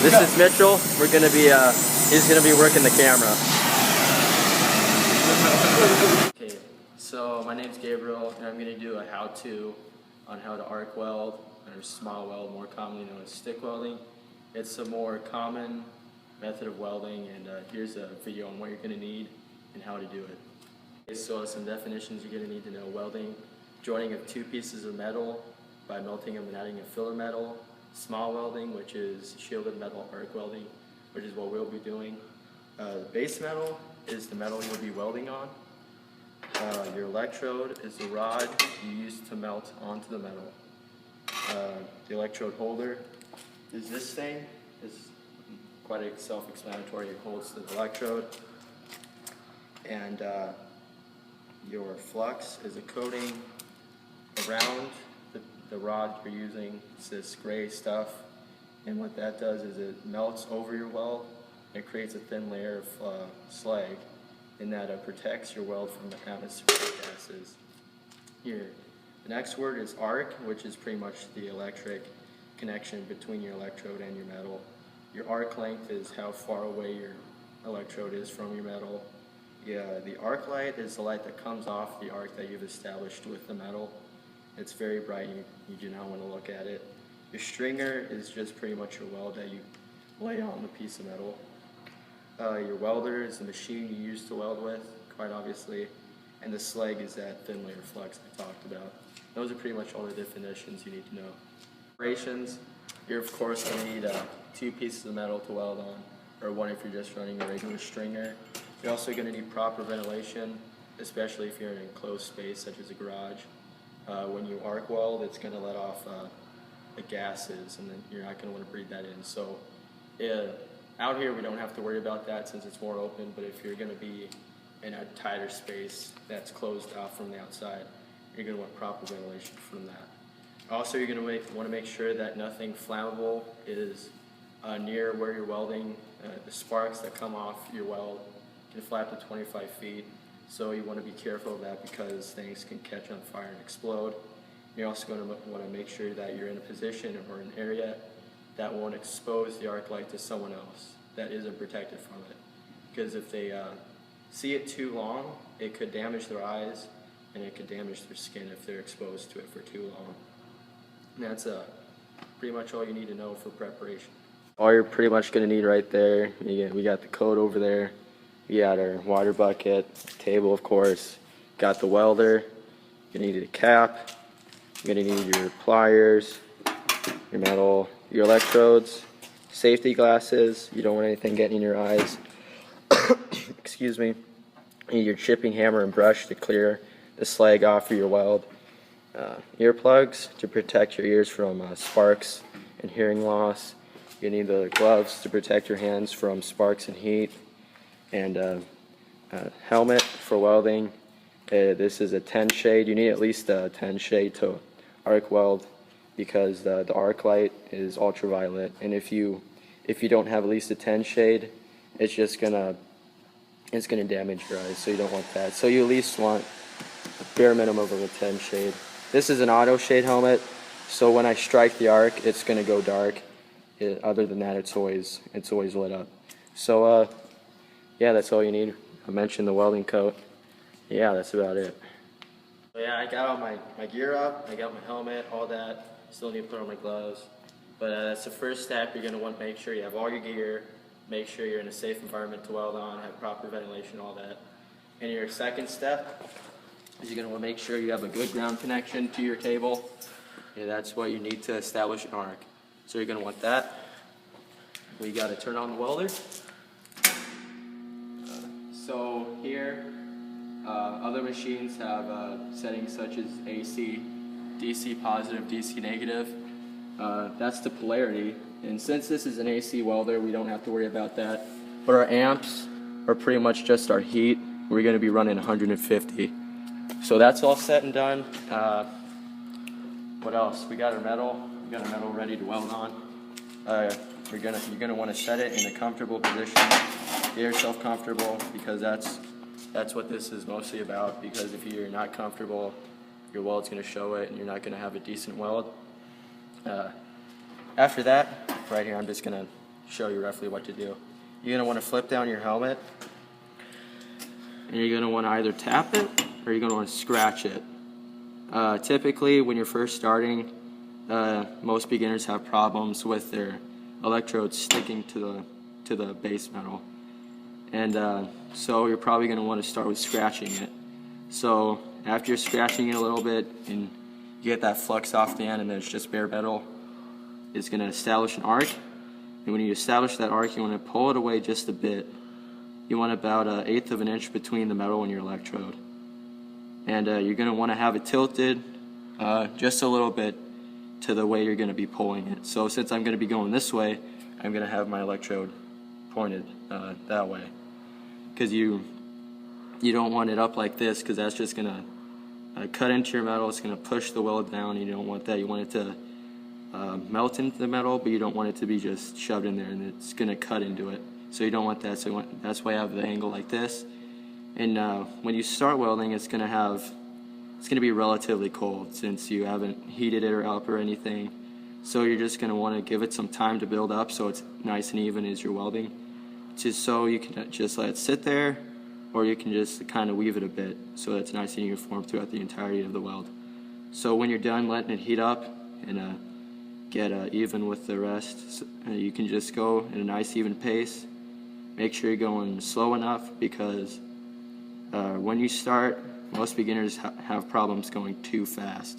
This is Mitchell. We're gonna be he's gonna be working the camera. Okay, so my name's Gabriel, and I'm gonna do a how-to on how to arc weld, or small weld, more commonly known as stick welding. It's a more common method of welding, and here's a video on what you're gonna need and how to do it. Okay, so some definitions you're gonna need to know: welding, joining of two pieces of metal by melting them and adding a filler metal. Small welding, which is shielded metal arc welding, which is what we'll be doing. The base metal is the metal you'll be welding on. Your electrode is the rod you use to melt onto the metal. The electrode holder is this thing. It's quite self-explanatory. It holds the electrode. And your flux is a coating around the rod you're using. It's this gray stuff, and what that does is it melts over your weld and it creates a thin layer of slag, and that protects your weld from the atmospheric gases. Here, the next word is arc, which is pretty much the electric connection between your electrode and your metal. Your arc length is how far away your electrode is from your metal. Yeah, the arc light is the light that comes off the arc that you've established with the metal. It's very bright, you do not want to look at it. Your stringer is just pretty much your weld that you lay on the piece of metal. Your welder is the machine you use to weld with, quite obviously. And the slag is that thin layer flux I talked about. Those are pretty much all the definitions you need to know. Operations, you're of course going to need two pieces of metal to weld on, or one if you're just running a regular stringer. You're also going to need proper ventilation, especially if you're in an enclosed space such as a garage. When you arc weld, it's going to let off the gases, and then you're not going to want to breathe that in. So out here we don't have to worry about that since it's more open, but if you're going to be in a tighter space that's closed off from the outside, you're going to want proper ventilation from that. Also, you're going to want to make sure that nothing flammable is near where you're welding. The sparks that come off your weld can fly up to 25 feet. So you want to be careful of that because things can catch on fire and explode. You're also going to want to make sure that you're in a position or an area that won't expose the arc light to someone else that isn't protected from it. Because if they see it too long, it could damage their eyes and it could damage their skin if they're exposed to it for too long. And that's pretty much all you need to know for preparation. All you're pretty much going to need right there, we got the coat over there. We got our water bucket, table of course, got the welder, you're going to need a cap, you're going to need your pliers, your metal, your electrodes, safety glasses, you don't want anything getting in your eyes, excuse me, you need your chipping hammer and brush to clear the slag off of your weld, earplugs to protect your ears from sparks and hearing loss, you need the gloves to protect your hands from sparks and heat, and a helmet for welding. This is a 10 shade. You need at least a 10 shade to arc weld because the arc light is ultraviolet, and if you don't have at least a 10 shade, it's gonna damage your eyes, so you don't want that. So you at least want a bare minimum of a 10 shade. This is an auto shade helmet, so when I strike the arc, it's gonna go dark. Other than that, it's always lit up. So yeah, that's all you need. I mentioned the welding coat. Yeah, that's about it. So yeah, I got all my gear up. I got my helmet, all that. Still need to put on my gloves. But that's the first step. You're going to want to make sure you have all your gear. Make sure you're in a safe environment to weld on, have proper ventilation, all that. And your second step is you're going to want to make sure you have a good ground connection to your table. Yeah, that's what you need to establish an arc. So you're going to want that. We got to turn on the welder. So here, other machines have settings such as AC, DC positive, DC negative. That's the polarity. And since this is an AC welder, we don't have to worry about that. But our amps are pretty much just our heat. We're going to be running 150. So that's all set and done. What else? We got our metal. We got our metal ready to weld on. You're gonna want to set it in a comfortable position. Get yourself comfortable because that's what this is mostly about. Because if you're not comfortable, your weld's gonna show it, and you're not gonna have a decent weld. After that, right here, I'm just gonna show you roughly what to do. You're gonna want to flip down your helmet, and you're gonna want to either tap it or you're gonna want to scratch it. Typically, when you're first starting, most beginners have problems with their electrodes sticking to the base metal, and so you're probably going to want to start with scratching it. So after you're scratching it a little bit and you get that flux off the end and then it's just bare metal, it's going to establish an arc, and when you establish that arc, you want to pull it away just a bit. You want about 1/8 of an inch between the metal and your electrode, and you're going to want to have it tilted just a little bit to the way you're going to be pulling it. So since I'm going to be going this way, I'm going to have my electrode pointed that way, because you don't want it up like this, because that's just going to cut into your metal. It's going to push the weld down. You don't want that. You want it to melt into the metal, but you don't want it to be just shoved in there and it's going to cut into it. So you don't want that. So that's why I have the angle like this. And when you start welding, it's going to be relatively cold since you haven't heated it or up or anything. So you're just going to want to give it some time to build up so it's nice and even as you're welding. Just so you can just let it sit there, or you can just kind of weave it a bit so it's nice and uniform throughout the entirety of the weld. So when you're done letting it heat up and get even with the rest, you can just go at a nice even pace. Make sure you're going slow enough, because when you start, most beginners have problems going too fast.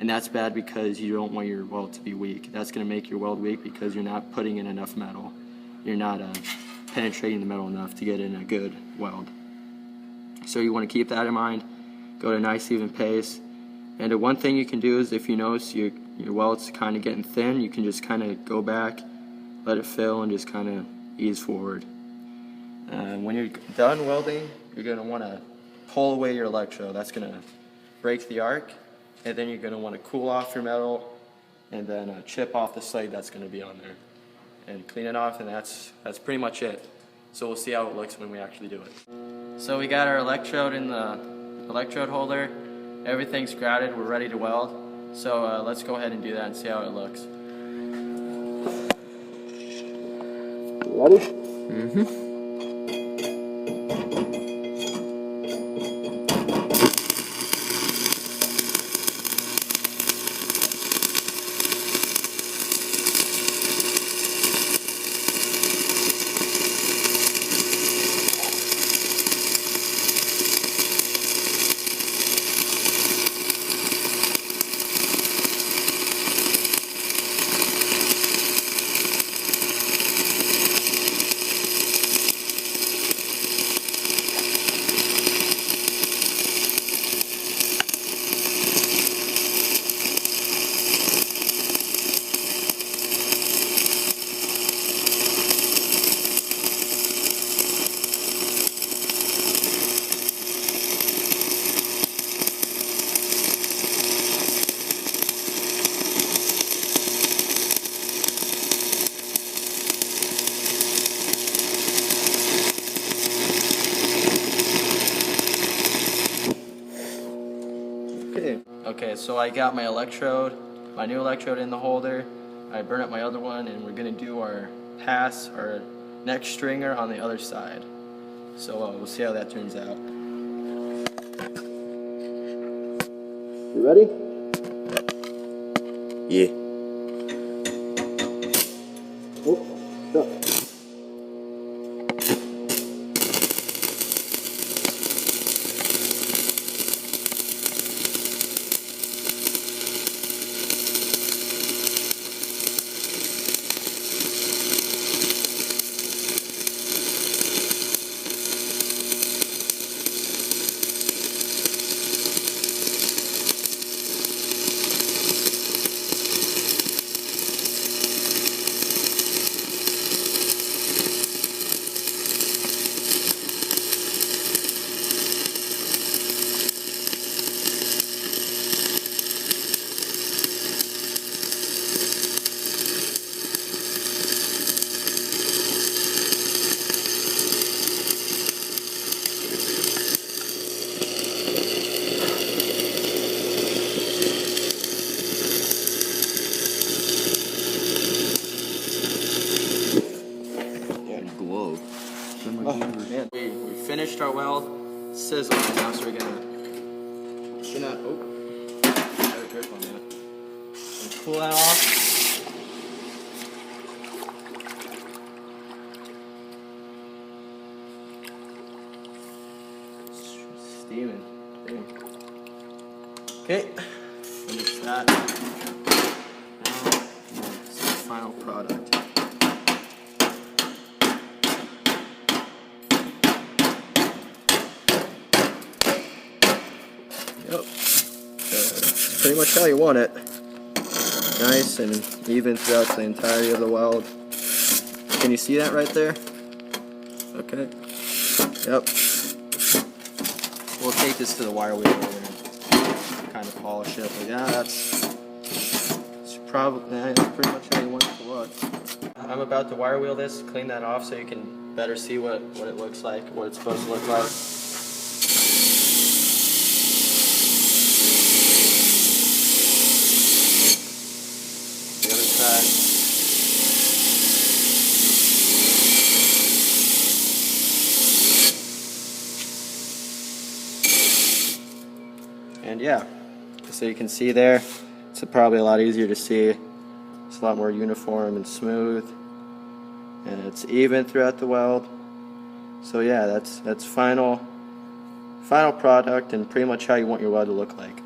And that's bad because you don't want your weld to be weak. That's going to make your weld weak because you're not putting in enough metal. You're not penetrating the metal enough to get in a good weld. So you want to keep that in mind. Go at a nice even pace. And one thing you can do is, if you notice your weld's kind of getting thin, you can just kind of go back, let it fill, and just kind of ease forward. When you're done welding, you're going to want to pull away your electrode. That's going to break the arc, and then you're going to want to cool off your metal and then chip off the slate that's going to be on there and clean it off, and that's pretty much it. So we'll see how it looks when we actually do it. So we got our electrode in the electrode holder. Everything's grouted. We're ready to weld. So let's go ahead and do that and see how it looks. Ready? Mm-hmm. Okay, so I got my new electrode in the holder. I burned up my other one, and we're gonna do our pass, our next stringer on the other side. So we'll see how that turns out. You ready? Yeah. Oh, stop. finished our weld. Sizzle right now, so we're gonna oh, very careful, man. Gonna cool that off. Steaming. Okay, finish that. Now, it's the final product. Yep, it's pretty much how you want it. Nice and even throughout the entirety of the weld. Can you see that right there? Okay. Yep. We'll take this to the wire wheel and kind of polish it. But yeah, that's pretty much how you want it to look. I'm about to wire wheel this, clean that off so you can better see what it looks like, what it's supposed to look like. The other side. And yeah, so you can see there, it's probably a lot easier to see. It's a lot more uniform and smooth, and it's even throughout the weld. So yeah, that's final product and pretty much how you want your weld to look like.